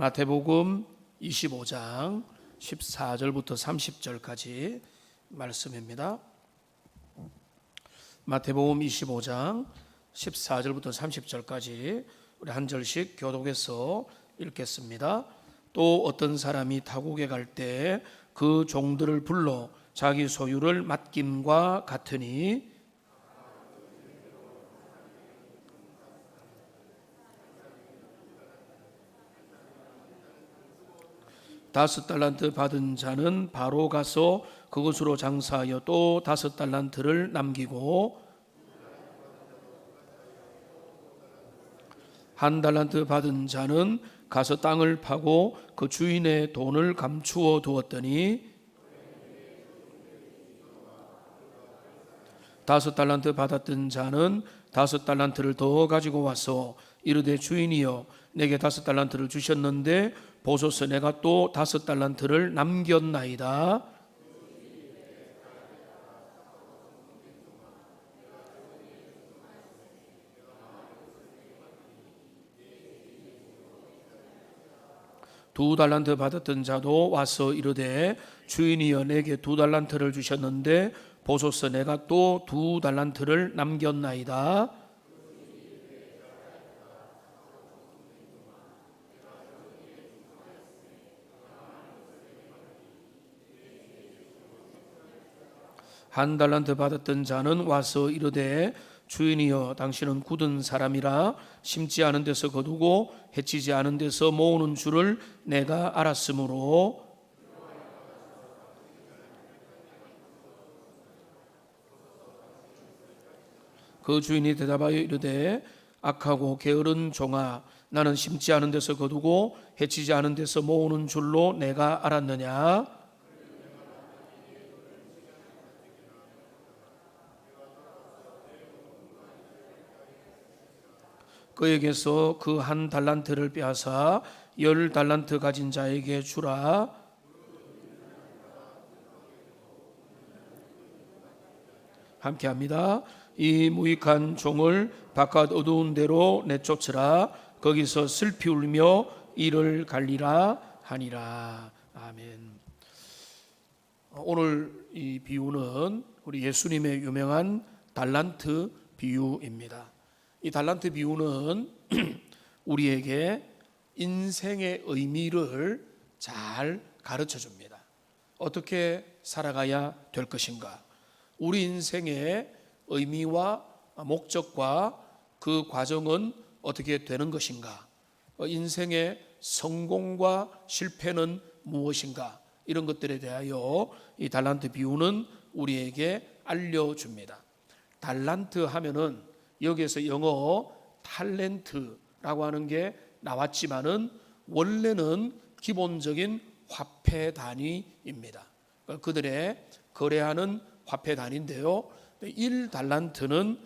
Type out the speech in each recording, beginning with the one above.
마태복음 25장 14절부터 30절까지 말씀입니다. 마태복음 25장 14절부터 30절까지 우리 한 절씩 교독해서 읽겠습니다. 또 어떤 사람이 타국에 갈 때 그 종들을 불러 자기 소유를 맡김과 같으니 다섯 달란트 받은 자는 바로 가서 그것으로 장사하여 또 다섯 달란트를 남기고 한 달란트 받은 자는 가서 땅을 파고 그 주인의 돈을 감추어 두었더니 다섯 달란트 받았던 자는 다섯 달란트를 더 가지고 와서 이르되 주인이여 내게 다섯 달란트를 주셨는데 보소서 내가 또 다섯 달란트를 남겼나이다. 두 달란트 받았던 자도 와서 이르되 주인이여 내게 두 달란트를 주셨는데 보소서 내가 또 두 달란트를 남겼나이다. 한 달란트 받았던 자는 와서 이르되 주인이여 당신은 굳은 사람이라 심지 않은 데서 거두고 해치지 않은 데서 모으는 줄을 내가 알았으므로 그 주인이 대답하여 이르되 악하고 게으른 종아 나는 심지 않은 데서 거두고 해치지 않은 데서 모으는 줄로 내가 알았느냐. 그에게서 그 한 달란트를 빼앗아 열 달란트 가진 자에게 주라. 함께합니다. 이 무익한 종을 바깥 어두운 데로 내쫓으라. 거기서 슬피 울며 이를 갈리라 하니라. 아멘. 오늘 이 비유는 우리 예수님의 유명한 달란트 비유입니다. 이 달란트 비유는 우리에게 인생의 의미를 잘 가르쳐 줍니다. 어떻게 살아가야 될 것인가? 우리 인생의 의미와 목적과 그 과정은 어떻게 되는 것인가? 인생의 성공과 실패는 무엇인가? 이런 것들에 대하여 이 달란트 비유는 우리에게 알려줍니다. 달란트 하면은 여기에서 영어 탤런트라고 하는 게 나왔지만은 원래는 기본적인 화폐 단위입니다. 그들의 거래하는 화폐 단위인데요. 1달란트는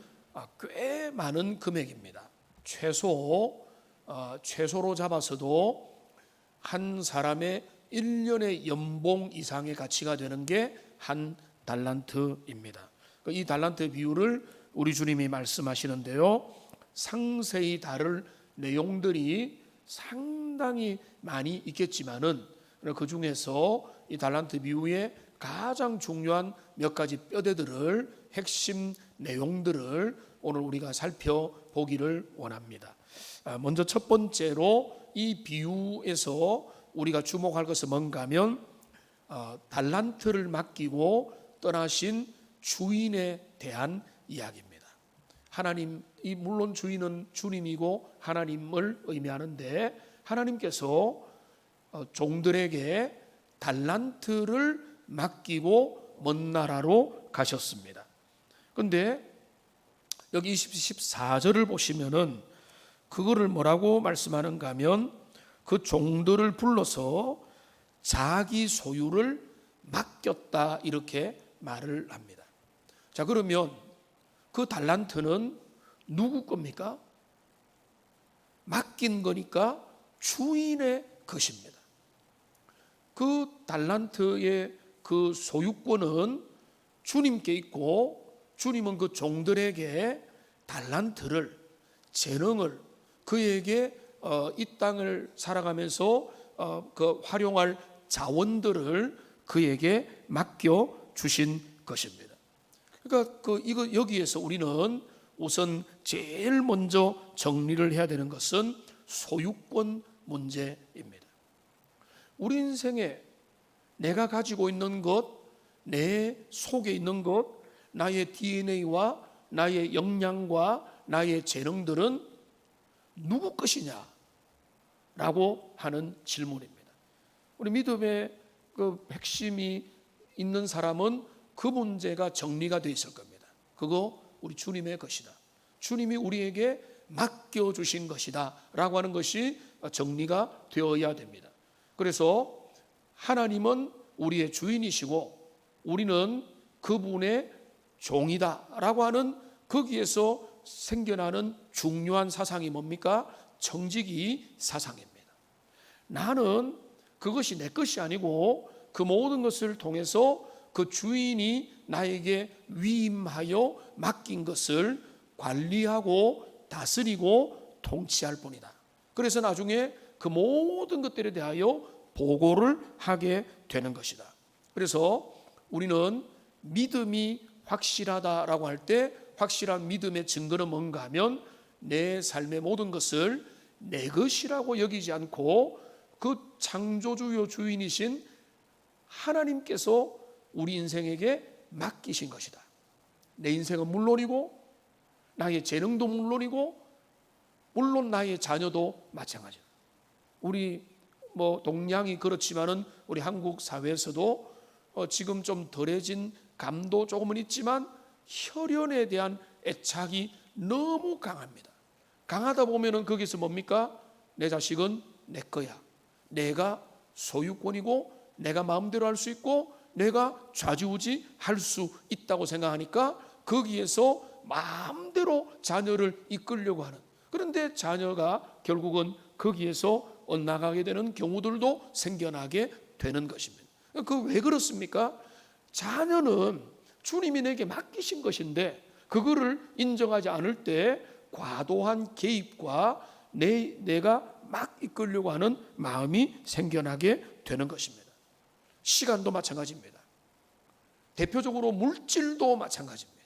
꽤 많은 금액입니다. 최소로 잡아서도 한 사람의 1년의 연봉 이상의 가치가 되는 게 한 달란트입니다. 이 달란트 비유를 우리 주님이 말씀하시는데요. 상세히 다룰 내용들이 상당히 많이 있겠지만은 그 중에서 이 달란트 비유의 가장 중요한 몇 가지 뼈대들을 핵심 내용들을 오늘 우리가 살펴보기를 원합니다. 먼저 첫 번째로 이 비유에서 우리가 주목할 것은 뭔가 하면 달란트를 맡기고 떠나신 주인에 대한 이야기입니다. 하나님, 물론 주인은 주님이고 하나님을 의미하는데 하나님께서 종들에게 달란트를 맡기고 먼 나라로 가셨습니다. 그런데 여기 14절을 보시면은 그거를 뭐라고 말씀하는가 하면 그 종들을 불러서 자기 소유를 맡겼다 이렇게 말을 합니다. 자, 그러면 그 달란트는 누구 겁니까? 맡긴 거니까 주인의 것입니다. 그 달란트의 그 소유권은 주님께 있고 주님은 그 종들에게 달란트를 재능을 그에게 이 땅을 살아가면서 그 활용할 자원들을 그에게 맡겨 주신 것입니다. 그러니까 이거 여기에서 우리는 우선 제일 먼저 정리를 해야 되는 것은 소유권 문제입니다. 우리 인생에 내가 가지고 있는 것, 내 속에 있는 것, 나의 DNA와 나의 역량과 나의 재능들은 누구 것이냐? 라고 하는 질문입니다. 우리 믿음의 그 핵심이 있는 사람은 그 문제가 정리가 되어 있을 겁니다. 그거 우리 주님의 것이다. 주님이 우리에게 맡겨주신 것이다. 라고 하는 것이 정리가 되어야 됩니다. 그래서 하나님은 우리의 주인이시고 우리는 그분의 종이다. 라고 하는 거기에서 생겨나는 중요한 사상이 뭡니까? 청지기 사상입니다. 나는 그것이 내 것이 아니고 그 모든 것을 통해서 그 주인이 나에게 위임하여 맡긴 것을 관리하고 다스리고 통치할 뿐이다. 그래서 나중에 그 모든 것들에 대하여 보고를 하게 되는 것이다. 그래서 우리는 믿음이 확실하다라고 할 때 확실한 믿음의 증거는 뭔가 하면 내 삶의 모든 것을 내 것이라고 여기지 않고 그 창조주요 주인이신 하나님께서 우리 인생에게 맡기신 것이다. 내 인생은 물론이고 나의 재능도 물론이고 물론 나의 자녀도 마찬가지다. 우리 동양이 그렇지만은 우리 한국 사회에서도 지금 좀 덜해진 감도 조금은 있지만 혈연에 대한 애착이 너무 강합니다. 강하다 보면은 거기서 뭡니까? 내 자식은 내 거야. 내가 소유권이고 내가 마음대로 할 수 있고 내가 좌지우지 할 수 있다고 생각하니까 거기에서 마음대로 자녀를 이끌려고 하는, 그런데 자녀가 결국은 거기에서 엇나가게 되는 경우들도 생겨나게 되는 것입니다. 그 왜 그렇습니까? 자녀는 주님이 내게 맡기신 것인데 그거를 인정하지 않을 때 과도한 개입과 내가 막 이끌려고 하는 마음이 생겨나게 되는 것입니다. 시간도 마찬가지입니다. 대표적으로 물질도 마찬가지입니다.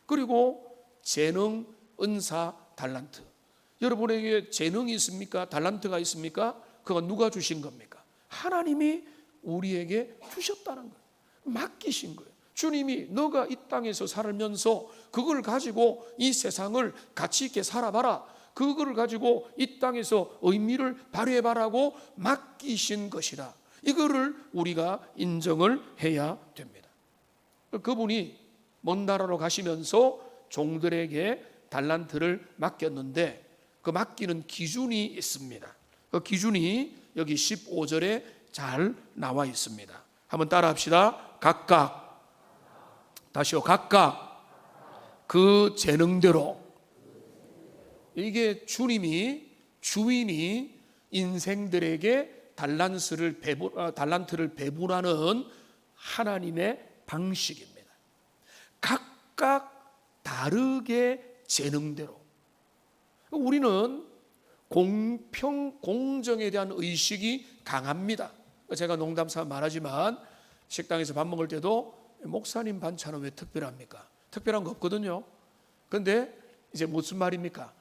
그리고 재능, 은사, 달란트. 여러분에게 재능이 있습니까? 달란트가 있습니까? 그건 누가 주신 겁니까? 하나님이 우리에게 주셨다는 거예요. 맡기신 거예요. 주님이 너가 이 땅에서 살면서 그걸 가지고 이 세상을 가치 있게 살아봐라. 그걸 가지고 이 땅에서 의미를 발휘해봐라고 맡기신 것이라. 이거를 우리가 인정을 해야 됩니다. 그분이 먼 나라로 가시면서 종들에게 달란트를 맡겼는데 그 맡기는 기준이 있습니다. 그 기준이 여기 15절에 잘 나와 있습니다. 한번 따라 합시다. 각각, 다시요, 각각 그 재능대로. 이게 주인이 인생들에게 달란트를 배분하는 하나님의 방식입니다. 각각 다르게 재능대로. 우리는 공평, 공정에 대한 의식이 강합니다. 제가 농담삼아 말하지만 식당에서 밥 먹을 때도 목사님 반찬은 왜 특별합니까? 특별한 거 없거든요. 그런데 이제 무슨 말입니까?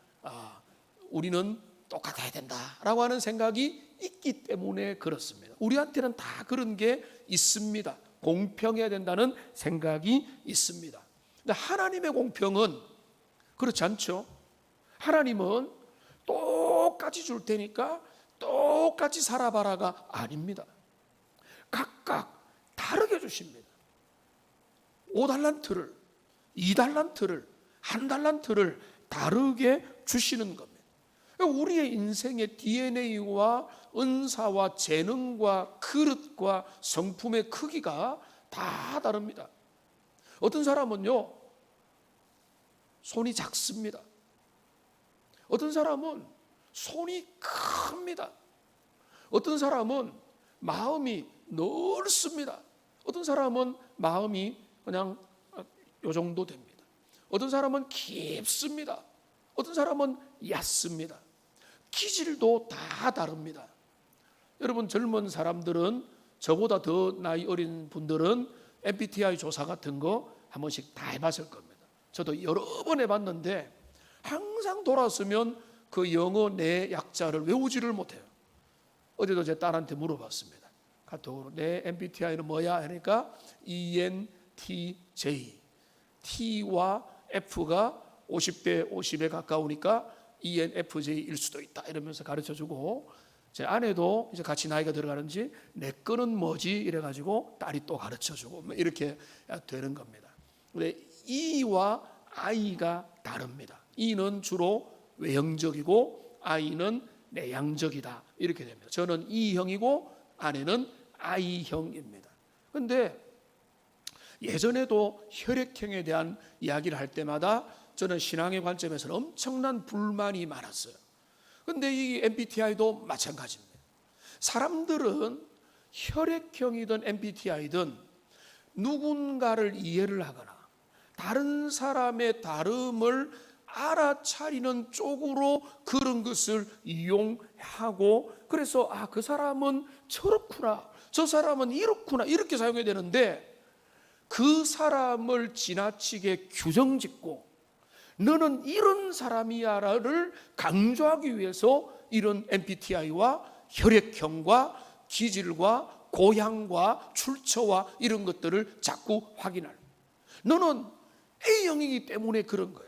우리는 똑같아야 된다라고 하는 생각이 있기 때문에 그렇습니다. 우리한테는 다 그런 게 있습니다. 공평해야 된다는 생각이 있습니다. 근데 하나님의 공평은 그렇지 않죠. 하나님은 똑같이 줄 테니까 똑같이 살아봐라가 아닙니다. 각각 다르게 주십니다. 5달란트를, 2달란트를, 1달란트를 다르게 주시는 겁니다. 우리의 인생의 DNA와 은사와 재능과 그릇과 성품의 크기가 다 다릅니다. 어떤 사람은요, 손이 작습니다. 어떤 사람은 손이 큽니다. 어떤 사람은 마음이 넓습니다. 어떤 사람은 마음이 그냥 요 정도 됩니다. 어떤 사람은 깊습니다. 어떤 사람은 얕습니다. 기질도 다 다릅니다. 여러분 젊은 사람들은, 저보다 더 나이 어린 분들은 MBTI 조사 같은 거 한 번씩 다 해봤을 겁니다. 저도 여러 번 해봤는데 항상 돌아서면 그 영어 내 약자를 외우지를 못해요. 어제도 제 딸한테 물어봤습니다. 카톡으로 내 MBTI는 뭐야? 하니까 ENTJ. T와 F가 50대 50에 가까우니까 ENFJ일 수도 있다 이러면서 가르쳐주고, 제 아내도 이제 같이 나이가 들어가는지 내 거는 뭐지 이래가지고 딸이 또 가르쳐주고 이렇게 되는 겁니다. 근데 E와 I가 다릅니다. E는 주로 외형적이고 I는 내향적이다 이렇게 됩니다. 저는 E형이고 아내는 I형입니다. 그런데 예전에도 혈액형에 대한 이야기를 할 때마다 저는 신앙의 관점에서는 엄청난 불만이 많았어요. 그런데 이 MBTI도 마찬가지입니다. 사람들은 혈액형이든 MBTI든 누군가를 이해를 하거나 다른 사람의 다름을 알아차리는 쪽으로 그런 것을 이용하고, 그래서 그 사람은 저렇구나, 저 사람은 이렇구나 이렇게 사용해야 되는데, 그 사람을 지나치게 규정짓고 너는 이런 사람이야를 강조하기 위해서 이런 MBTI와 혈액형과 기질과 고향과 출처와 이런 것들을 자꾸 확인할. 너는 A형이기 때문에 그런 거야.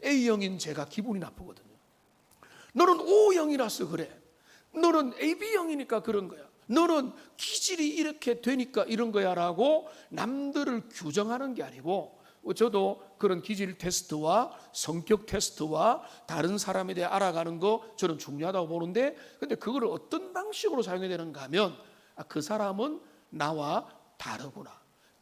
A형인 제가 기분이 나쁘거든요. 너는 O형이라서 그래. 너는 AB형이니까 그런 거야. 너는 기질이 이렇게 되니까 이런 거야 라고 남들을 규정하는 게 아니고, 저도 그런 기질 테스트와 성격 테스트와 다른 사람에 대해 알아가는 거 저는 중요하다고 보는데, 근데 그거를 어떤 방식으로 사용해야 되는가 하면 그 사람은 나와 다르구나,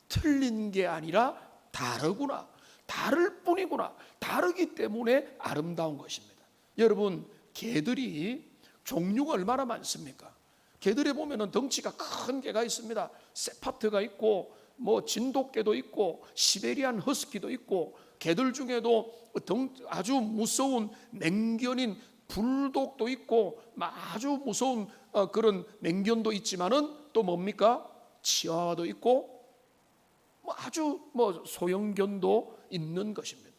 틀린 게 아니라 다르구나, 다를 뿐이구나, 다르기 때문에 아름다운 것입니다. 여러분 개들이 종류가 얼마나 많습니까? 개들에 보면은 덩치가 큰 개가 있습니다. 세파트가 있고 뭐 진돗개도 있고 시베리안 허스키도 있고, 개들 중에도 아주 무서운 맹견인 불독도 있고 아주 무서운 그런 맹견도 있지만은 또 뭡니까? 치아와도 있고 아주 소형견도 있는 것입니다.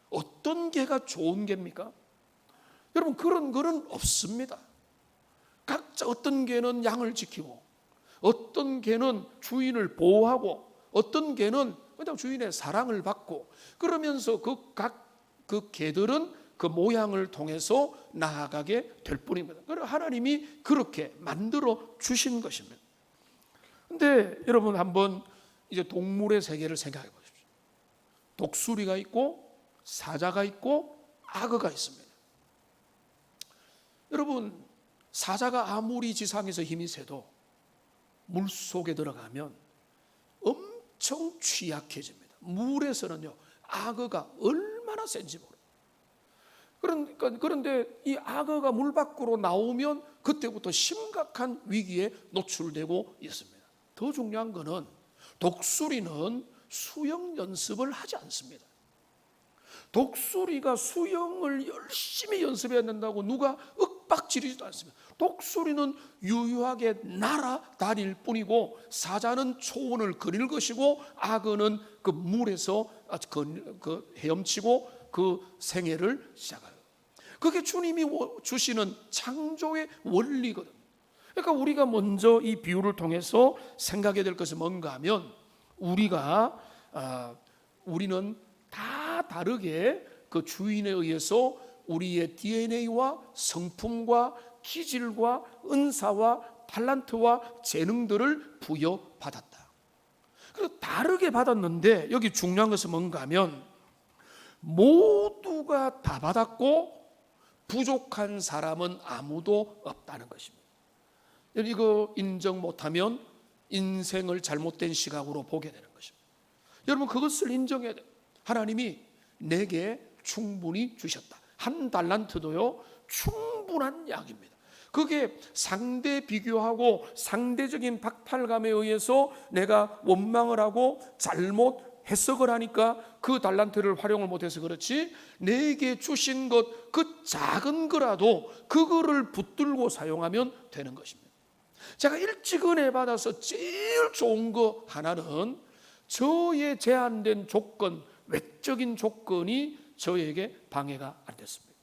어떤 개가 좋은 개입니까? 여러분 그런 거는 없습니다. 각자 어떤 개는 양을 지키고, 어떤 개는 주인을 보호하고, 어떤 개는 그냥 주인의 사랑을 받고, 그러면서 그 개들은 그 모양을 통해서 나아가게 될 뿐입니다. 그래서 하나님이 그렇게 만들어 주신 것입니다. 근데 여러분 한번 이제 동물의 세계를 생각해 보십시오. 독수리가 있고 사자가 있고 악어가 있습니다. 여러분 사자가 아무리 지상에서 힘이 세도 물속에 들어가면 엄청 취약해집니다. 물에서는요 악어가 얼마나 센지 모릅니다. 그런데 이 악어가 물 밖으로 나오면 그때부터 심각한 위기에 노출되고 있습니다. 더 중요한 것은 독수리는 수영 연습을 하지 않습니다. 독수리가 수영을 열심히 연습해야 된다고 누가 윽박지르지도 않습니다. 독수리는 유유하게 날아다닐 뿐이고, 사자는 초원을 거닐 것이고, 악어는 그 물에서 헤엄치고 그 생애를 시작해요. 그게 주님이 주시는 창조의 원리거든요. 그러니까 우리가 먼저 이 비유를 통해서 생각해야 될 것은 뭔가 하면, 우리는 다 다르게 그 주인에 의해서 우리의 DNA와 성품과 기질과 은사와 탤런트와 재능들을 부여받았다. 그래서 다르게 받았는데 여기 중요한 것은 뭔가 하면 모두가 다 받았고 부족한 사람은 아무도 없다는 것입니다. 이거 인정 못하면 인생을 잘못된 시각으로 보게 되는 것입니다. 여러분 그것을 인정해야 돼요. 하나님이 내게 충분히 주셨다. 한 달란트도요 충분한 양입니다. 그게 상대 비교하고 상대적인 박탈감에 의해서 내가 원망을 하고 잘못 해석을 하니까 그 달란트를 활용을 못해서 그렇지, 내게 주신 것 그 작은 거라도 그거를 붙들고 사용하면 되는 것입니다. 제가 일찍 은혜 받아서 제일 좋은 거 하나는 저의 제한된 조건, 외적인 조건이 저에게 방해가 안 됐습니다.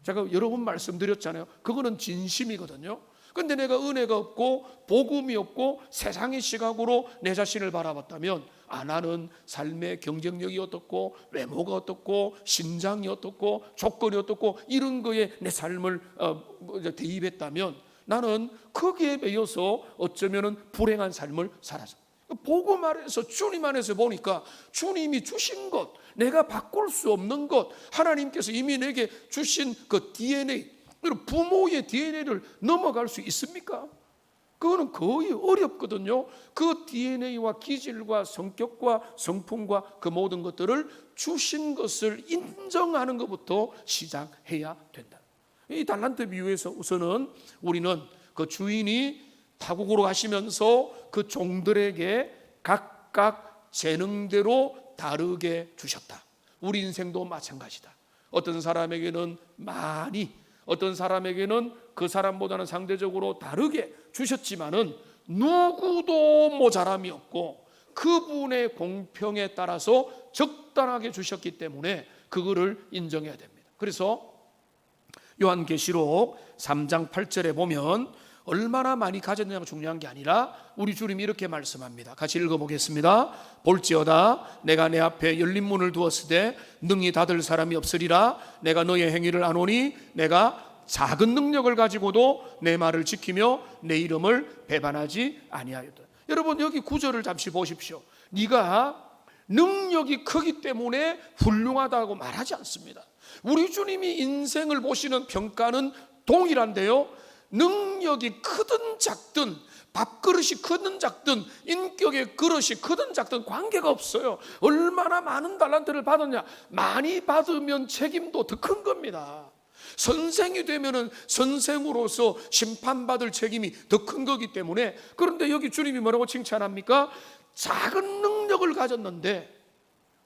제가 여러 번 말씀드렸잖아요. 그거는 진심이거든요. 근데 내가 은혜가 없고 복음이 없고 세상의 시각으로 내 자신을 바라봤다면, 나는 삶의 경쟁력이 어떻고 외모가 어떻고 신장이 어떻고 조건이 어떻고 이런 거에 내 삶을 대입했다면 나는 거기에 매여서 어쩌면 불행한 삶을 살았어. 복음 안에서, 주님 안에서 보니까 주님이 주신 것, 내가 바꿀 수 없는 것, 하나님께서 이미 내게 주신 그 DNA, 부모의 DNA를 넘어갈 수 있습니까? 그거는 거의 어렵거든요. 그 DNA와 기질과 성격과 성품과 그 모든 것들을 주신 것을 인정하는 것부터 시작해야 된다. 이 달란트 비유에서 우선은 우리는 그 주인이 타국으로 가시면서 그 종들에게 각각 재능대로 다르게 주셨다. 우리 인생도 마찬가지다. 어떤 사람에게는 많이, 어떤 사람에게는 그 사람보다는 상대적으로 다르게 주셨지만은 누구도 모자람이 없고 그분의 공평에 따라서 적당하게 주셨기 때문에 그거를 인정해야 됩니다. 그래서 요한계시록 3장 8절에 보면 얼마나 많이 가졌냐가 중요한 게 아니라 우리 주님이 이렇게 말씀합니다. 같이 읽어보겠습니다. 볼지어다 내가 내 앞에 열린 문을 두었으되 능히 닫을 사람이 없으리라. 내가 너의 행위를 아노니 내가 작은 능력을 가지고도 내 말을 지키며 내 이름을 배반하지 아니하였다. 여러분, 여기 구절을 잠시 보십시오. 네가 능력이 크기 때문에 훌륭하다고 말하지 않습니다. 우리 주님이 인생을 보시는 평가는 동일한데요, 능력이 크든 작든, 밥그릇이 크든 작든, 인격의 그릇이 크든 작든 관계가 없어요. 얼마나 많은 달란트를 받았냐, 많이 받으면 책임도 더 큰 겁니다. 선생이 되면은 선생으로서 심판받을 책임이 더 큰 거기 때문에. 그런데 여기 주님이 뭐라고 칭찬합니까? 작은 능력을 가졌는데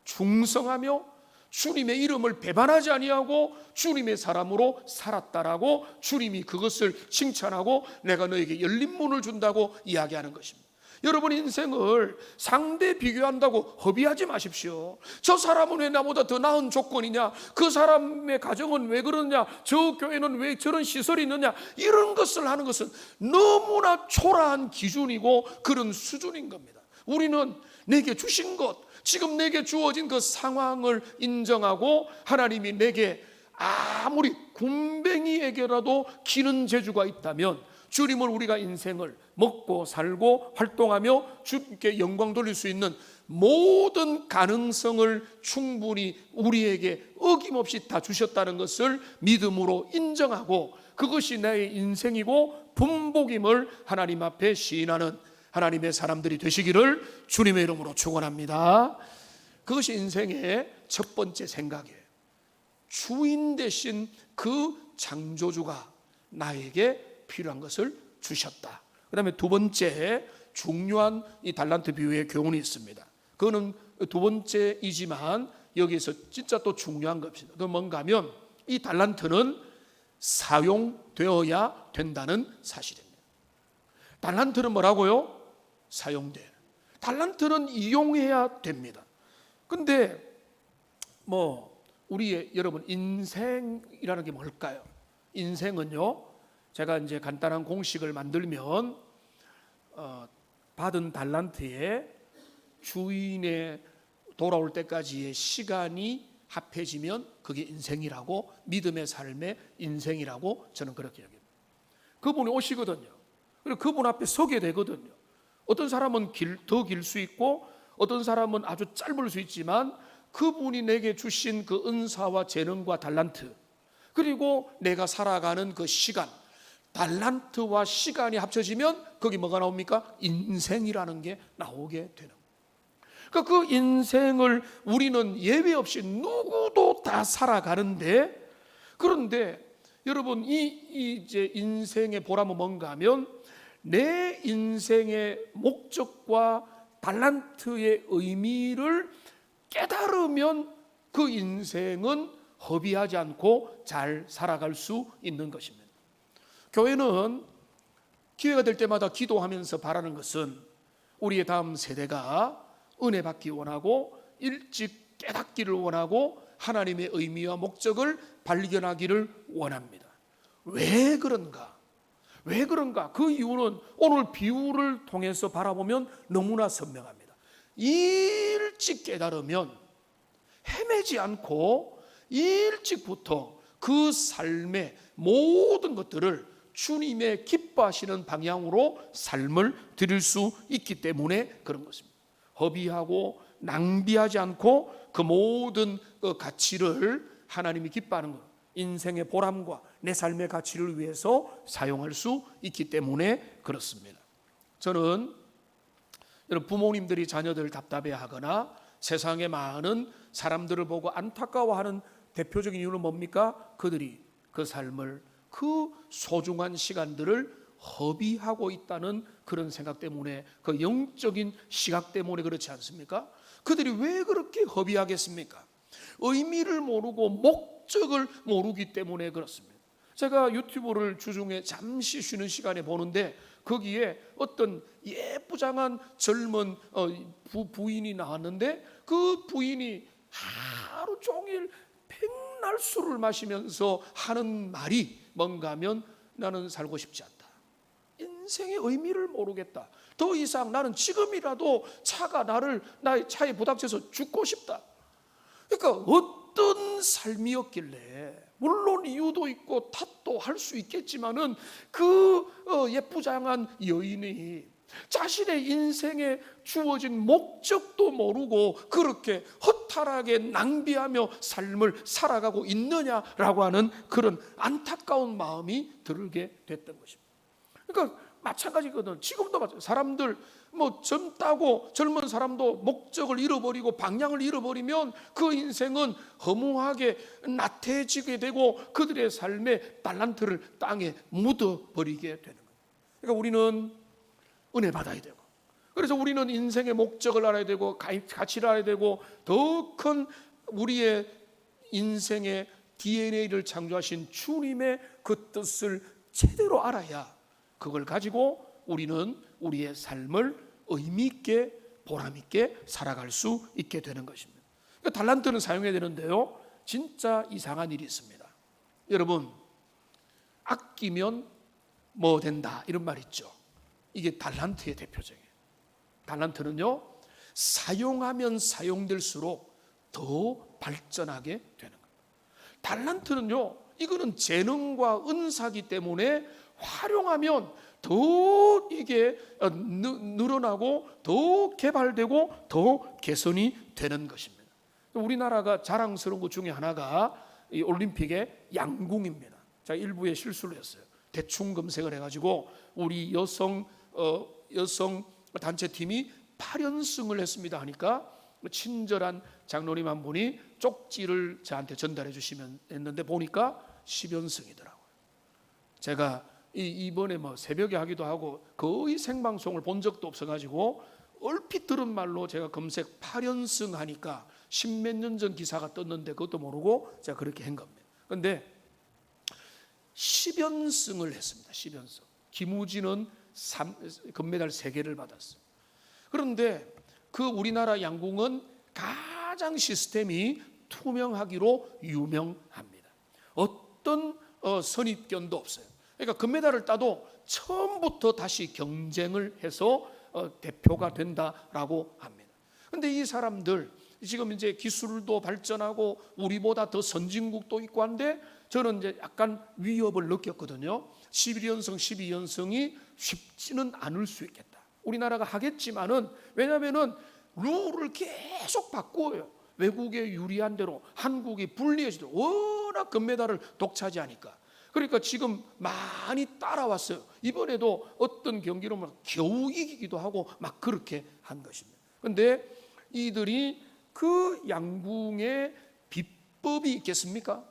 충성하며 주님의 이름을 배반하지 아니하고 주님의 사람으로 살았다라고 주님이 그것을 칭찬하고 내가 너에게 열린 문을 준다고 이야기하는 것입니다. 여러분, 인생을 상대 비교한다고 허비하지 마십시오. 저 사람은 왜 나보다 더 나은 조건이냐, 그 사람의 가정은 왜 그러냐, 저 교회는 왜 저런 시설이 있느냐, 이런 것을 하는 것은 너무나 초라한 기준이고 그런 수준인 겁니다. 우리는 내게 주신 것, 지금 내게 주어진 그 상황을 인정하고 하나님이 내게 아무리 굼벵이에게라도 기는 재주가 있다면 주님을 우리가 인생을 먹고 살고 활동하며 주님께 영광 돌릴 수 있는 모든 가능성을 충분히 우리에게 어김없이 다 주셨다는 것을 믿음으로 인정하고 그것이 나의 인생이고 분복임을 하나님 앞에 시인하는 하나님의 사람들이 되시기를 주님의 이름으로 축원합니다. 그것이 인생의 첫 번째 생각이에요. 주인 대신 그 창조주가 나에게 필요한 것을 주셨다. 그 다음에 두 번째 중요한 이 달란트 비유의 교훈이 있습니다. 그거는 두 번째이지만 여기에서 진짜 또 중요한 것입니다. 그건 뭔가 하면 이 달란트는 사용되어야 된다는 사실입니다. 달란트는 뭐라고요? 사용돼. 달란트는 이용해야 됩니다. 근데 우리의 여러분 인생이라는 게 뭘까요? 인생은요, 제가 이제 간단한 공식을 만들면 받은 달란트에 주인의 돌아올 때까지의 시간이 합해지면 그게 인생이라고, 믿음의 삶의 인생이라고 저는 그렇게 여깁니다. 그분이 오시거든요. 그리고 그분 앞에 서게 되거든요. 어떤 사람은 더 길 수 있고 어떤 사람은 아주 짧을 수 있지만 그분이 내게 주신 그 은사와 재능과 달란트, 그리고 내가 살아가는 그 시간, 달란트와 시간이 합쳐지면 거기 뭐가 나옵니까? 인생이라는 게 나오게 되는 거예요. 그러니까 그 인생을 우리는 예외 없이 누구도 다 살아가는데, 그런데 여러분 이제 인생의 보람은 뭔가 하면 내 인생의 목적과 달란트의 의미를 깨달으면 그 인생은 허비하지 않고 잘 살아갈 수 있는 것입니다. 교회는 기회가 될 때마다 기도하면서 바라는 것은 우리의 다음 세대가 은혜 받기 원하고 일찍 깨닫기를 원하고 하나님의 의미와 목적을 발견하기를 원합니다. 왜 그런가? 왜 그런가? 그 이유는 오늘 비유를 통해서 바라보면 너무나 선명합니다. 일찍 깨달으면 헤매지 않고 일찍부터 그 삶의 모든 것들을 주님의 기뻐하시는 방향으로 삶을 드릴 수 있기 때문에 그런 것입니다. 허비하고 낭비하지 않고 그 모든 가치를 하나님이 기뻐하는 것, 인생의 보람과 내 삶의 가치를 위해서 사용할 수 있기 때문에 그렇습니다. 저는 여러분 부모님들이 자녀들 답답해하거나 세상에 많은 사람들을 보고 안타까워하는 대표적인 이유는 뭡니까? 그들이 그 삶을, 그 소중한 시간들을 허비하고 있다는 그런 생각 때문에, 그 영적인 시각 때문에 그렇지 않습니까? 그들이 왜 그렇게 허비하겠습니까? 의미를 모르고 목적을 모르기 때문에 그렇습니다. 제가 유튜브를 주중에 잠시 쉬는 시간에 보는데 거기에 어떤 예쁘장한 젊은 부인이 나왔는데 그 부인이 하루 종일 백날 술을 마시면서 하는 말이 뭔가 하면 나는 살고 싶지 않다. 인생의 의미를 모르겠다. 더 이상 나는 지금이라도 차가 나의 차에 부닥쳐서 죽고 싶다. 그러니까 어떤 삶이었길래, 물론 이유도 있고 탓도 할 수 있겠지만은 그 예쁘장한 여인이 자신의 인생에 주어진 목적도 모르고 그렇게 허탈하게 낭비하며 삶을 살아가고 있느냐라고 하는 그런 안타까운 마음이 들게 됐던 것입니다. 그러니까 마찬가지거든. 지금도 마찬가지. 사람들 젊다고 젊은 사람도 목적을 잃어버리고 방향을 잃어버리면 그 인생은 허무하게 나태해지게 되고 그들의 삶의 달란트를 땅에 묻어버리게 되는 거예요. 그러니까 우리는 은혜 받아야 되고, 그래서 우리는 인생의 목적을 알아야 되고 가치를 알아야 되고 더 큰 우리의 인생의 DNA를 창조하신 주님의 그 뜻을 제대로 알아야 그걸 가지고 우리는 우리의 삶을 의미 있게 보람 있게 살아갈 수 있게 되는 것입니다. 그러니까 달란트는 사용해야 되는데요, 진짜 이상한 일이 있습니다. 여러분, 아끼면 뭐 된다 이런 말 있죠. 이게 달란트의 대표적이에요. 달란트는요, 사용하면 사용될수록 더 발전하게 되는 거예요. 달란트는요, 이거는 재능과 은사기 때문에 활용하면 더 이게 늘어나고 더 개발되고 더 개선이 되는 것입니다. 우리나라가 자랑스러운 것 중에 하나가 이 올림픽의 양궁입니다. 제가 일부에 실수를 했어요. 대충 검색을 해가지고 우리 여성 단체팀이 8연승을 했습니다 하니까 친절한 장로님 한 분이 쪽지를 저한테 전달해 주시면 했는데 보니까 10연승이더라고요. 제가 이번에 새벽에 하기도 하고 거의 생방송을 본 적도 없어가지고 얼핏 들은 말로 제가 검색 8연승 하니까 10몇 년 전 기사가 떴는데 그것도 모르고 제가 그렇게 한 겁니다. 그런데 10연승을 했습니다. 10연승. 김우진은 금메달 3개를 받았어요. 그런데 그 우리나라 양궁은 가장 시스템이 투명하기로 유명합니다. 어떤 선입견도 없어요. 그러니까 금메달을 따도 처음부터 다시 경쟁을 해서 대표가 된다라고 합니다. 그런데 이 사람들 지금 이제 기술도 발전하고 우리보다 더 선진국도 있고 한데 저는 이제 약간 위협을 느꼈거든요. 11연승, 12연승이 쉽지는 않을 수 있겠다. 우리나라가 하겠지만은, 왜냐하면은 룰을 계속 바꿔요. 외국에 유리한 대로 한국이 불리해지도록 워낙 금메달을 독차지하니까. 그러니까 지금 많이 따라왔어요. 이번에도 어떤 경기로 막 겨우 이기기도 하고 막 그렇게 한 것입니다. 그런데 이들이 그 양궁의 비법이 있겠습니까?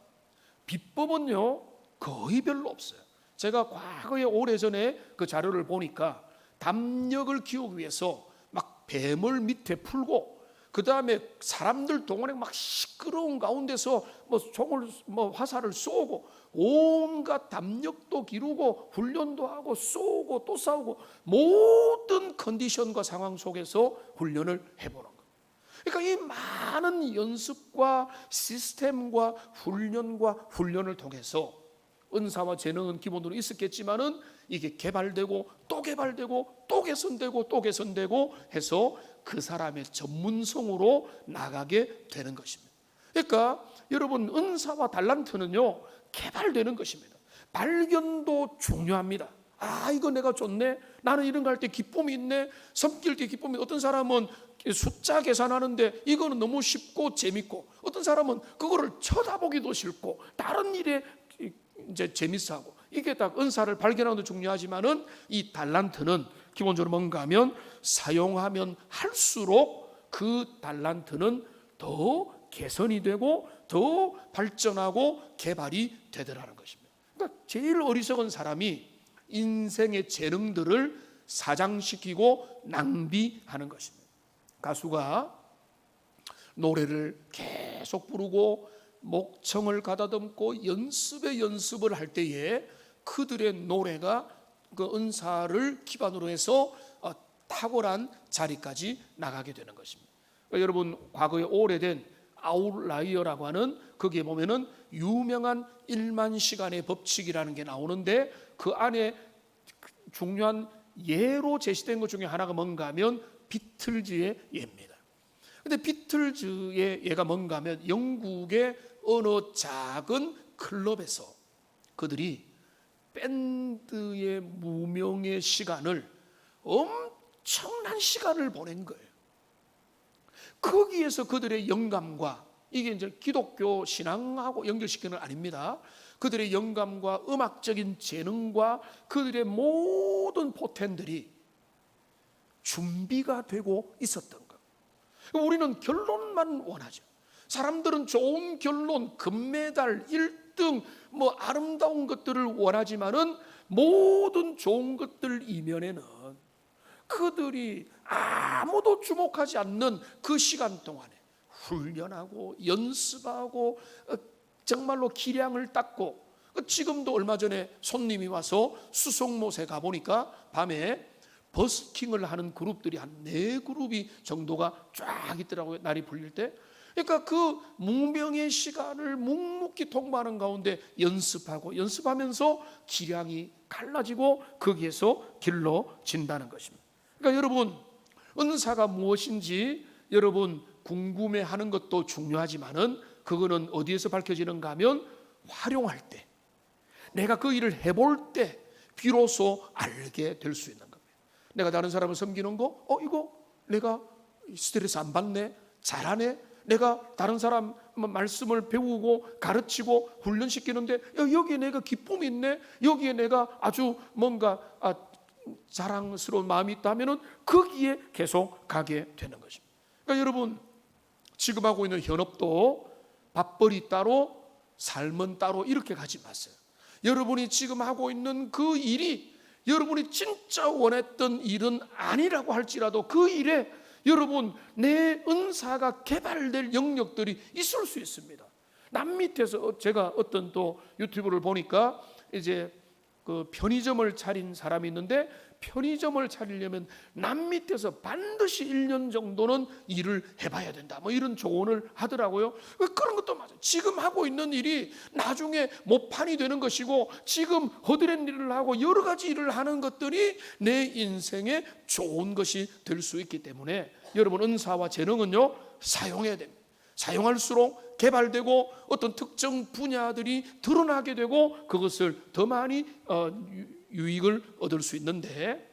비법은요 거의 별로 없어요. 제가 과거에 오래전에 그 자료를 보니까 담력을 키우기 위해서 막 뱀을 밑에 풀고 그 다음에 사람들 동원에 막 시끄러운 가운데서 총을 화살을 쏘고 온갖 담력도 기르고 훈련도 하고 쏘고 또 싸우고 모든 컨디션과 상황 속에서 훈련을 해보는 거예요. 그러니까 이 많은 연습과 시스템과 훈련을 통해서 은사와 재능은 기본으로 있었겠지만은 이게 개발되고 또 개발되고 또 개선되고 또 개선되고 해서 그 사람의 전문성으로 나가게 되는 것입니다. 그러니까 여러분, 은사와 달란트는요 개발되는 것입니다. 발견도 중요합니다. 이거 내가 좋네, 나는 이런 거 할 때 기쁨이 있네, 섬길 때 기쁨이. 어떤 사람은 숫자 계산하는데 이거는 너무 쉽고 재밌고, 어떤 사람은 그거를 쳐다보기도 싫고 다른 일에 이제 재밌어하고, 이게 다 은사를 발견하는 것도 중요하지만은 이 달란트는 기본적으로 뭔가 하면 사용하면 할수록 그 달란트는 더 개선이 되고 더 발전하고 개발이 되더라는 것입니다. 그러니까 제일 어리석은 사람이 인생의 재능들을 사장시키고 낭비하는 것입니다. 가수가 노래를 계속 부르고 목청을 가다듬고 연습을 할 때에 그들의 노래가 그 은사를 기반으로 해서 탁월한 자리까지 나가게 되는 것입니다. 그러니까 여러분, 과거에 오래된 아웃라이어라고 하는, 거기에 보면은 유명한 1만 시간의 법칙이라는 게 나오는데, 그 안에 중요한 예로 제시된 것 중에 하나가 뭔가 하면 비틀즈의 예입니다. 근데 비틀즈의 예가 뭔가 하면 영국의 어느 작은 클럽에서 그들이 밴드의 무명의 시간을, 엄청난 시간을 보낸 거예요. 거기에서 그들의 영감과, 이게 이제 기독교 신앙하고 연결시키는 건 아닙니다. 그들의 영감과 음악적인 재능과 그들의 모든 포텐들이 준비가 되고 있었던 것. 우리는 결론만 원하죠. 사람들은 좋은 결론, 금메달, 1등, 아름다운 것들을 원하지만은 모든 좋은 것들 이면에는 그들이 아무도 주목하지 않는 그 시간 동안에 훈련하고 연습하고 정말로 기량을 닦고, 지금도 얼마 전에 손님이 와서 수송못에 가보니까 밤에 버스킹을 하는 그룹들이 한 4그룹이 정도가 쫙 있더라고요, 날이 풀릴 때. 그러니까 그 무명의 시간을 묵묵히 통과하는 가운데 연습하면서 기량이 갈라지고 거기에서 길러진다는 것입니다. 그러니까 여러분, 은사가 무엇인지 여러분 궁금해하는 것도 중요하지만은 그거는 어디에서 밝혀지는가 하면 활용할 때, 내가 그 일을 해볼 때 비로소 알게 될 수 있는 겁니다. 내가 다른 사람을 섬기는 거, 이거 내가 스트레스 안 받네, 잘하네, 내가 다른 사람 말씀을 배우고 가르치고 훈련시키는데 여기에 내가 기쁨이 있네, 여기에 내가 아주 뭔가 자랑스러운 마음이 있다면은 거기에 계속 가게 되는 것입니다. 그러니까 여러분, 지금 하고 있는 현업도 밥벌이 따로 삶은 따로 이렇게 가지 마세요. 여러분이 지금 하고 있는 그 일이 여러분이 진짜 원했던 일은 아니라고 할지라도 그 일에 여러분 내 은사가 개발될 영역들이 있을 수 있습니다. 남 밑에서 제가 어떤 또 유튜브를 보니까 이제 그 편의점을 차린 사람이 있는데, 편의점을 차리려면 남 밑에서 반드시 1년 정도는 일을 해봐야 된다, 이런 조언을 하더라고요. 그런 것도 맞아요. 지금 하고 있는 일이 나중에 모판이 되는 것이고, 지금 허드렛 일을 하고 여러 가지 일을 하는 것들이 내 인생에 좋은 것이 될 수 있기 때문에 여러분, 은사와 재능은요 사용해야 됩니다. 사용할수록 개발되고 어떤 특정 분야들이 드러나게 되고 그것을 더 많이 유익을 얻을 수 있는데,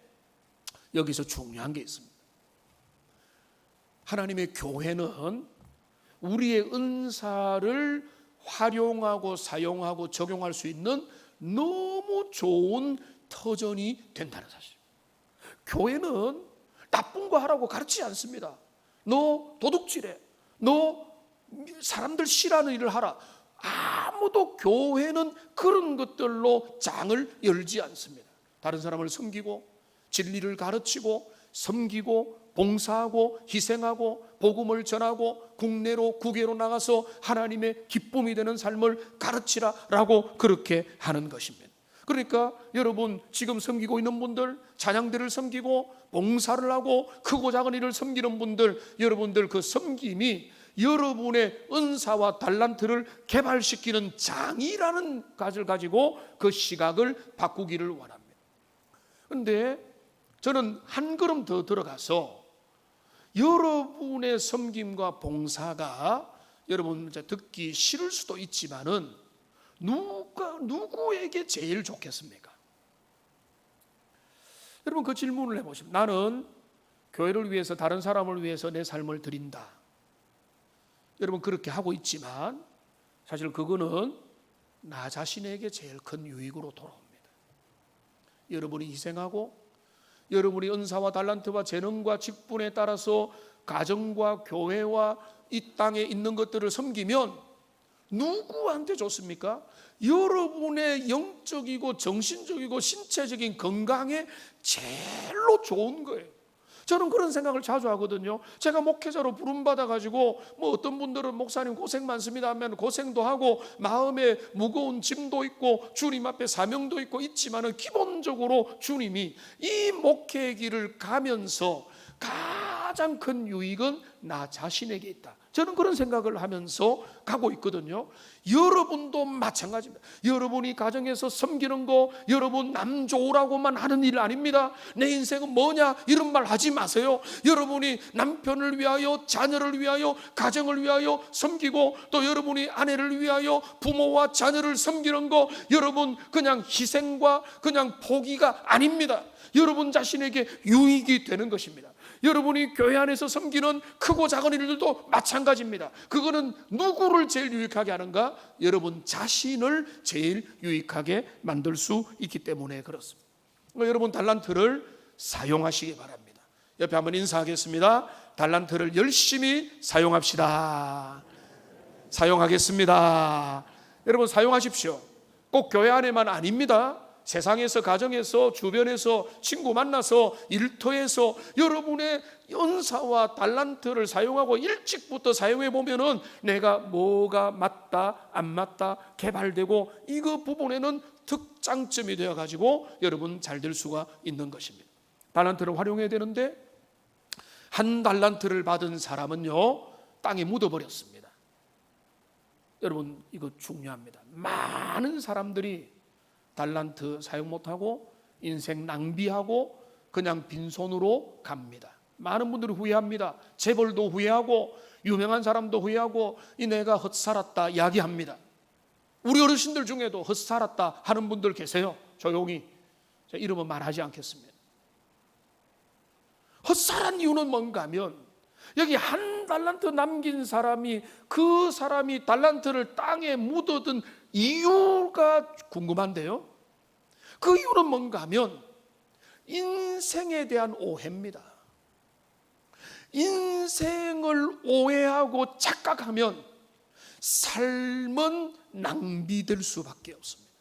여기서 중요한 게 있습니다. 하나님의 교회는 우리의 은사를 활용하고 사용하고 적용할 수 있는 너무 좋은 터전이 된다는 사실. 교회는 나쁜 거 하라고 가르치지 않습니다. 너 도둑질해, 너 사람들 싫어하는 일을 하라. 아무도 교회는 그런 것들로 장을 열지 않습니다. 다른 사람을 섬기고 진리를 가르치고 섬기고 봉사하고 희생하고 복음을 전하고 국내로 국외로 나가서 하나님의 기쁨이 되는 삶을 가르치라라고 그렇게 하는 것입니다. 그러니까 여러분 지금 섬기고 있는 분들, 찬양대를 섬기고 봉사를 하고 크고 작은 일을 섬기는 분들, 여러분들 그 섬김이 여러분의 은사와 달란트를 개발시키는 장이라는 것을 가지고 그 시각을 바꾸기를 원합니다. 그런데 저는 한 걸음 더 들어가서 여러분의 섬김과 봉사가 여러분 듣기 싫을 수도 있지만은 누구에게 제일 좋겠습니까? 여러분 그 질문을 해보시면, 나는 교회를 위해서, 다른 사람을 위해서 내 삶을 드린다. 여러분 그렇게 하고 있지만 사실 그거는 나 자신에게 제일 큰 유익으로 돌아옵니다. 여러분이 희생하고 여러분이 은사와 달란트와 재능과 직분에 따라서 가정과 교회와 이 땅에 있는 것들을 섬기면 누구한테 좋습니까? 여러분의 영적이고 정신적이고 신체적인 건강에 제일로 좋은 거예요. 저는 그런 생각을 자주 하거든요. 제가 목회자로 부름받아가지고 어떤 분들은 목사님 고생 많습니다 하면 고생도 하고 마음에 무거운 짐도 있고 주님 앞에 사명도 있고 있지만은 기본적으로 주님이 이 목회의 길을 가면서 가장 큰 유익은 나 자신에게 있다. 저는 그런 생각을 하면서 가고 있거든요. 여러분도 마찬가지입니다. 여러분이 가정에서 섬기는 거, 여러분 남 좋으라고만 하는 일 아닙니다. 내 인생은 뭐냐 이런 말 하지 마세요. 여러분이 남편을 위하여, 자녀를 위하여, 가정을 위하여 섬기고 또 여러분이 아내를 위하여 부모와 자녀를 섬기는 거, 여러분 그냥 희생과 그냥 포기가 아닙니다. 여러분 자신에게 유익이 되는 것입니다. 여러분이 교회 안에서 섬기는 크고 작은 일들도 마찬가지입니다. 그거는 누구를 제일 유익하게 하는가? 여러분 자신을 제일 유익하게 만들 수 있기 때문에 그렇습니다. 여러분 달란트를 사용하시기 바랍니다. 옆에 한번 인사하겠습니다. 달란트를 열심히 사용합시다. 사용하겠습니다. 여러분 사용하십시오. 꼭 교회 안에만 아닙니다. 세상에서, 가정에서, 주변에서, 친구 만나서, 일터에서 여러분의 은사와 달란트를 사용하고 일찍부터 사용해 보면은 내가 뭐가 맞다 안 맞다 개발되고 이거 부분에는 특장점이 되어 가지고 여러분 잘 될 수가 있는 것입니다. 달란트를 활용해야 되는데 한 달란트를 받은 사람은요 땅에 묻어버렸습니다. 여러분 이거 중요합니다. 많은 사람들이 달란트 사용 못하고 인생 낭비하고 그냥 빈손으로 갑니다. 많은 분들이 후회합니다. 재벌도 후회하고 유명한 사람도 후회하고 이 내가 헛살았다 이야기합니다. 우리 어르신들 중에도 헛살았다 하는 분들 계세요. 조용히 제가 이름은 말하지 않겠습니다. 헛살한 이유는 뭔가 하면 여기 한 달란트 남긴 사람이 그 사람이 달란트를 땅에 묻어둔 이유가 궁금한데요. 그 이유는 뭔가 하면 인생에 대한 오해입니다. 인생을 오해하고 착각하면 삶은 낭비될 수밖에 없습니다.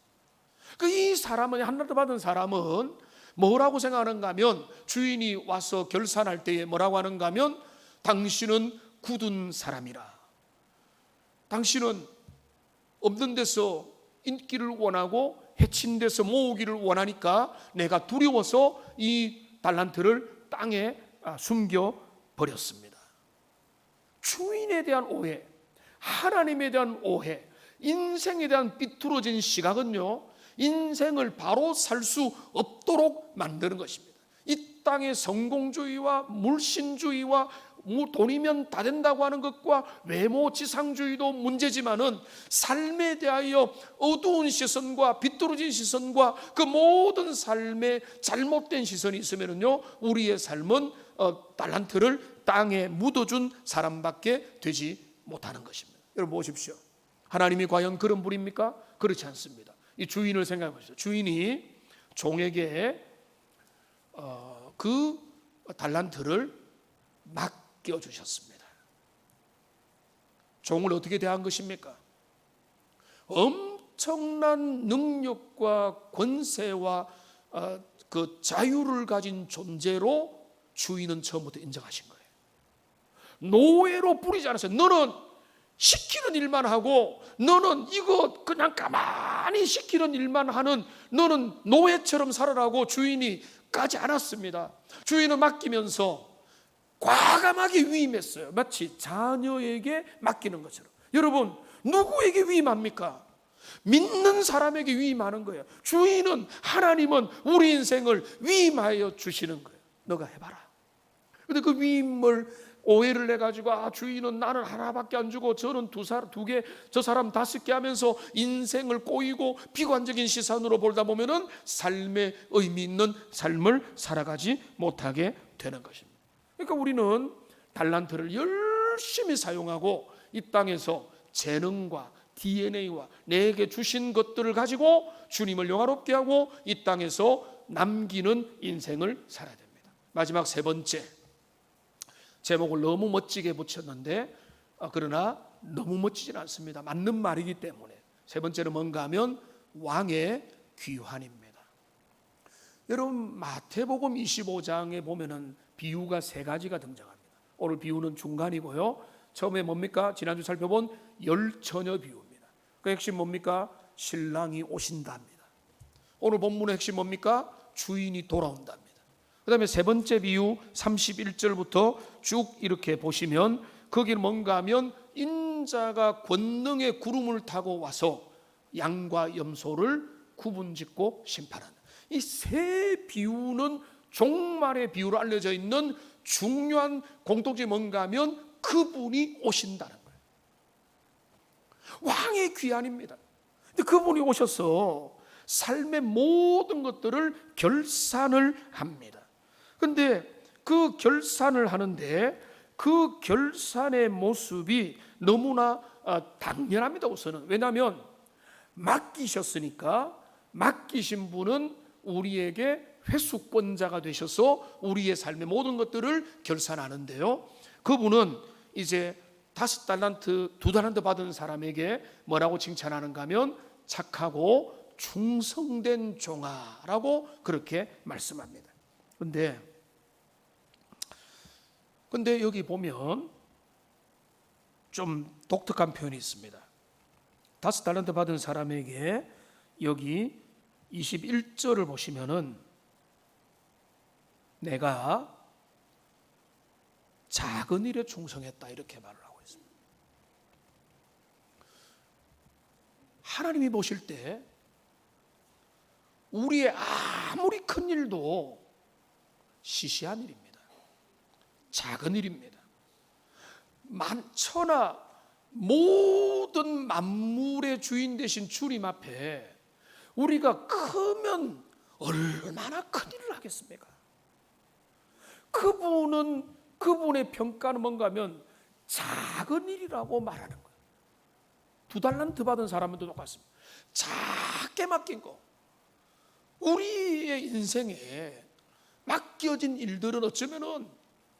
이 사람은, 한달도 받은 사람은 뭐라고 생각하는가 하면 주인이 와서 결산할 때에 뭐라고 하는가 하면 당신은 굳은 사람이라. 당신은 없는 데서 인기를 원하고 해친 데서 모으기를 원하니까 내가 두려워서 이 달란트를 땅에 숨겨버렸습니다. 주인에 대한 오해, 하나님에 대한 오해, 인생에 대한 삐뚤어진 시각은요 인생을 바로 살 수 없도록 만드는 것입니다. 이 땅의 성공주의와 물신주의와 돈이면 다 된다고 하는 것과 외모 지상주의도 문제지만은 삶에 대하여 어두운 시선과 비뚤어진 시선과 그 모든 삶에 잘못된 시선이 있으면요 우리의 삶은 달란트를 땅에 묻어준 사람밖에 되지 못하는 것입니다. 여러분 보십시오. 하나님이 과연 그런 분입니까? 그렇지 않습니다. 이 주인을 생각해 보십시오. 주인이 종에게 그 달란트를 맡겨주셨습니다. 종을 어떻게 대한 것입니까? 엄청난 능력과 권세와 그 자유를 가진 존재로 주인은 처음부터 인정하신 거예요. 노예로 부리지 않았어요. 너는 시키는 일만 하고, 너는 이거 그냥 가만히 시키는 일만 하는, 너는 노예처럼 살아라고 주인이 까지 않았습니다. 주인은 맡기면서 과감하게 위임했어요. 마치 자녀에게 맡기는 것처럼. 여러분, 누구에게 위임합니까? 믿는 사람에게 위임하는 거예요. 주인은, 하나님은 우리 인생을 위임하여 주시는 거예요. 너가 해봐라. 근데 그 위임을 오해를 해가지고, 주인은 나는 하나밖에 안 주고 저는 두 개, 저 사람 5개 하면서 인생을 꼬이고 비관적인 시선으로 보다 보면은 삶의 의미 있는 삶을 살아가지 못하게 되는 것입니다. 그러니까 우리는 달란트를 열심히 사용하고 이 땅에서 재능과 DNA와 내게 주신 것들을 가지고 주님을 영화롭게 하고 이 땅에서 남기는 인생을 살아야 됩니다. 마지막 3번째, 제목을 너무 멋지게 붙였는데 그러나 너무 멋지진 않습니다. 맞는 말이기 때문에. 3번째는 뭔가 하면 왕의 귀환입니다. 여러분, 마태복음 25장에 보면은 비유가 3가지가 등장합니다. 오늘 비유는 중간이고요. 처음에 뭡니까? 지난주 살펴본 열처녀 비유입니다. 그 핵심 뭡니까? 신랑이 오신답니다. 오늘 본문의 핵심 뭡니까? 주인이 돌아온답니다. 그 다음에 3번째 비유 31절부터 쭉 이렇게 보시면 거기는 뭔가 하면 인자가 권능의 구름을 타고 와서 양과 염소를 구분짓고 심판한다. 이 3 비유는 종말의 비유로 알려져 있는 중요한 공통점이 뭔가 하면 그분이 오신다는 거예요. 왕의 귀환입니다. 근데 그분이 오셔서 삶의 모든 것들을 결산을 합니다. 근데 그 결산을 하는데 그 결산의 모습이 너무나 당연합니다. 우선은. 왜냐하면 맡기셨으니까 맡기신 분은 우리에게 회수권자가 되셔서 우리의 삶의 모든 것들을 결산하는데요. 그분은 이제 5달란트, 2달란트 받은 사람에게 뭐라고 칭찬하는가 하면 착하고 충성된 종아라고 그렇게 말씀합니다. 근데 여기 보면 좀 독특한 표현이 있습니다. 5달란트 받은 사람에게 여기 21절을 보시면은 내가 작은 일에 충성했다 이렇게 말을 하고 있습니다. 하나님이 보실 때 우리의 아무리 큰 일도 시시한 일입니다. 작은 일입니다. 만천하 모든 만물의 주인 되신 주님 앞에 우리가 크면 얼마나 큰 일을 하겠습니까? 그분의 평가는 뭔가 하면 작은 일이라고 말하는 거예요. 2달란트 받은 사람은 똑같습니다. 작게 맡긴 거. 우리의 인생에 맡겨진 일들은 어쩌면은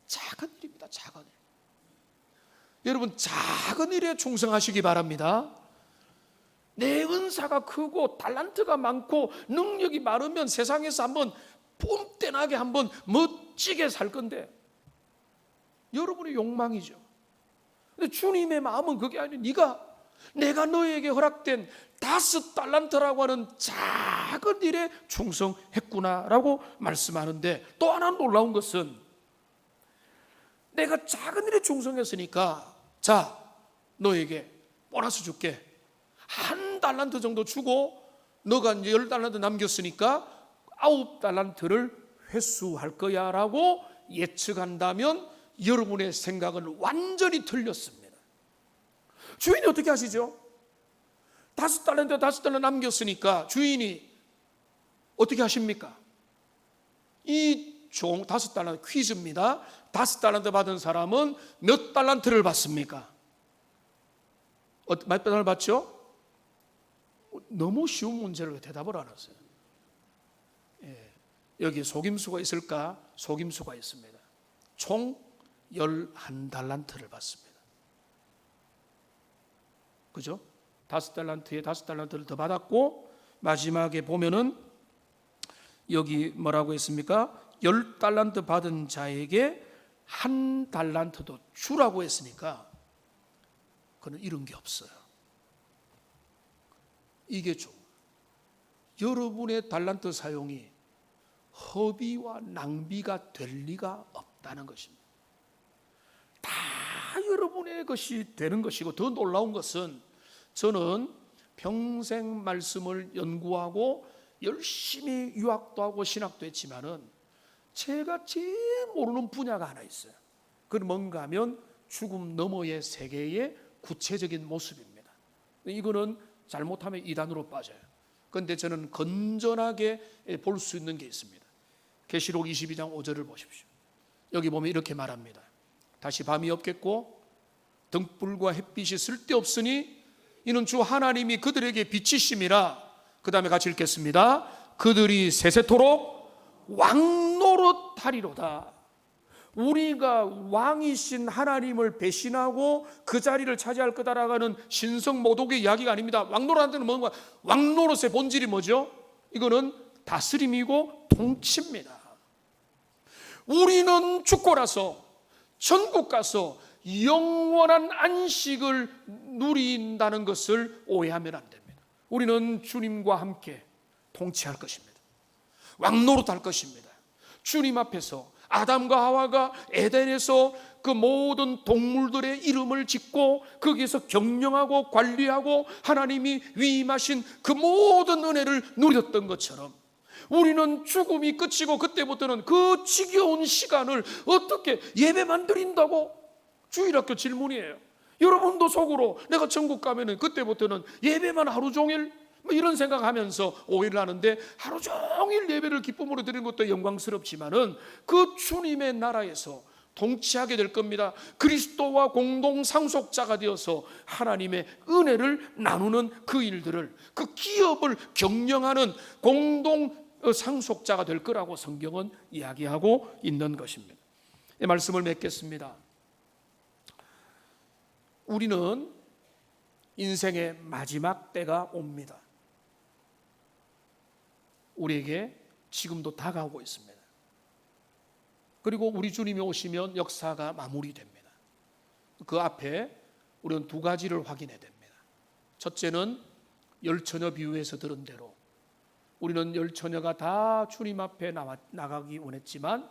작은 일입니다. 작은 일. 여러분, 작은 일에 충성하시기 바랍니다. 내 은사가 크고 달란트가 많고 능력이 많으면 세상에서 한번 뽐때나게 한번 멋지게 살 건데 여러분의 욕망이죠. 근데 주님의 마음은 그게 아니에요. 내가 너에게 허락된 5달란트라고 하는 작은 일에 충성했구나라고 말씀하는데, 또 하나 놀라운 것은 내가 작은 일에 충성했으니까 자, 너에게 보너스 줄게. 1달란트 정도 주고 너가 이제 10달란트 남겼으니까 9달란트를 회수할 거야 라고 예측한다면 여러분의 생각은 완전히 틀렸습니다. 주인이 어떻게 하시죠? 5달란트 남겼으니까 주인이 어떻게 하십니까? 이 종 5달란트 퀴즈입니다. 5달란트 받은 사람은 몇 달란트를 받습니까? 몇 달란트를 받죠? 너무 쉬운 문제를 왜 대답을 안 하세요? 여기 속임수가 있을까? 속임수가 있습니다. 총 11달란트를 받습니다. 그죠? 5달란트에 5달란트를 더 받았고 마지막에 보면은 여기 뭐라고 했습니까? 10달란트 받은 자에게 1달란트도 주라고 했으니까 그는 잃은 게 없어요. 이게 좀 여러분의 달란트 사용이 허비와 낭비가 될 리가 없다는 것입니다. 다 여러분의 것이 되는 것이고, 더 놀라운 것은 저는 평생 말씀을 연구하고 열심히 유학도 하고 신학도 했지만은 제가 제일 모르는 분야가 하나 있어요. 그건 뭔가 하면 죽음 너머의 세계의 구체적인 모습입니다. 이거는 잘못하면 이단으로 빠져요. 그런데 저는 건전하게 볼 수 있는 게 있습니다. 계시록 22장 5절을 보십시오. 여기 보면 이렇게 말합니다. 다시 밤이 없겠고 등불과 햇빛이 쓸데없으니 이는 주 하나님이 그들에게 빛이심이라. 그 다음에 같이 읽겠습니다. 그들이 세세토록 왕노릇하리로다. 우리가 왕이신 하나님을 배신하고 그 자리를 차지할 거다라고 하는 신성모독의 이야기가 아닙니다. 왕노릇하는 뭔가, 왕노릇의 본질이 뭐죠? 이거는 다스림이고 통치입니다. 우리는 죽고 나서 천국 가서 영원한 안식을 누린다는 것을 오해하면 안 됩니다. 우리는 주님과 함께 통치할 것입니다. 왕노릇할 것입니다. 주님 앞에서 아담과 하와가 에덴에서 그 모든 동물들의 이름을 짓고 거기에서 경영하고 관리하고 하나님이 위임하신 그 모든 은혜를 누렸던 것처럼 우리는 죽음이 끝이고 그때부터는 그 지겨운 시간을 어떻게 예배만 드린다고? 주일학교 질문이에요. 여러분도 속으로 내가 천국 가면은 그때부터는 예배만 하루 종일 뭐 이런 생각하면서 오해를 하는데, 하루 종일 예배를 기쁨으로 드리는 것도 영광스럽지만은 그 주님의 나라에서 통치하게 될 겁니다. 그리스도와 공동 상속자가 되어서 하나님의 은혜를 나누는 그 일들을, 그 기업을 경영하는 공동 상속자가 될 거라고 성경은 이야기하고 있는 것입니다. 이 말씀을 맺겠습니다. 우리는 인생의 마지막 때가 옵니다. 우리에게 지금도 다가오고 있습니다. 그리고 우리 주님이 오시면 역사가 마무리됩니다. 그 앞에 우리는 두 가지를 확인해야 됩니다. 첫째는 열처녀 비유에서 들은 대로 우리는 열처녀가 다 주님 앞에 나가기 원했지만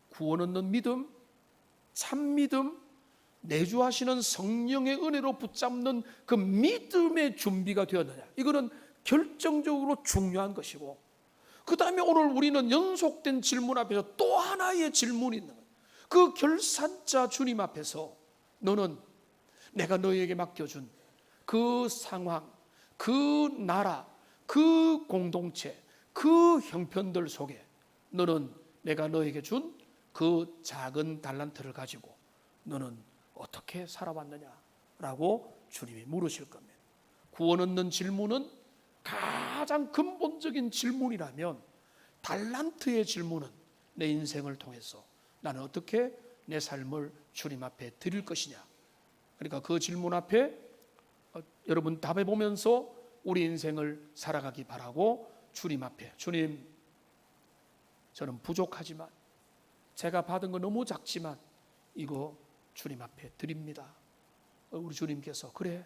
구원 얻는 믿음, 참 믿음, 내주하시는 성령의 은혜로 붙잡는 그 믿음의 준비가 되었느냐, 이거는 결정적으로 중요한 것이고, 그 다음에 오늘 우리는 연속된 질문 앞에서 또 하나의 질문이 있는 거예요. 그 결산자 주님 앞에서 너는 내가 너에게 맡겨준 그 상황, 그 나라, 그 공동체, 그 형편들 속에 너는 내가 너에게 준 그 작은 달란트를 가지고 너는 어떻게 살아왔느냐라고 주님이 물으실 겁니다. 구원 얻는 질문은 가장 근본적인 질문이라면 달란트의 질문은 내 인생을 통해서 나는 어떻게 내 삶을 주님 앞에 드릴 것이냐. 그러니까 그 질문 앞에 여러분 답해 보면서 우리 인생을 살아가기 바라고, 주님 앞에, 주님 저는 부족하지만 제가 받은 거 너무 작지만 이거 주님 앞에 드립니다. 우리 주님께서 그래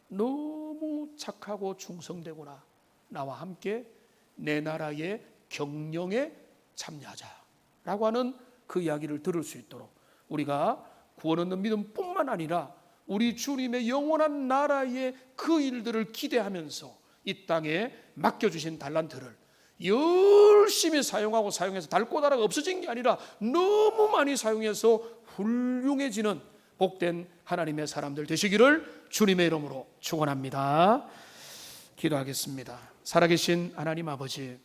너무 착하고 충성되구나, 나와 함께 내 나라의 경영에 참여하자라고 하는 그 이야기를 들을 수 있도록 우리가 구원 얻는 믿음뿐만 아니라 우리 주님의 영원한 나라의 그 일들을 기대하면서 이 땅에 맡겨주신 달란트를 열심히 사용해서 달고나라가 없어진 게 아니라 너무 많이 사용해서 훌륭해지는 복된 하나님의 사람들 되시기를 주님의 이름으로 축원합니다. 기도하겠습니다. 살아계신 하나님 아버지,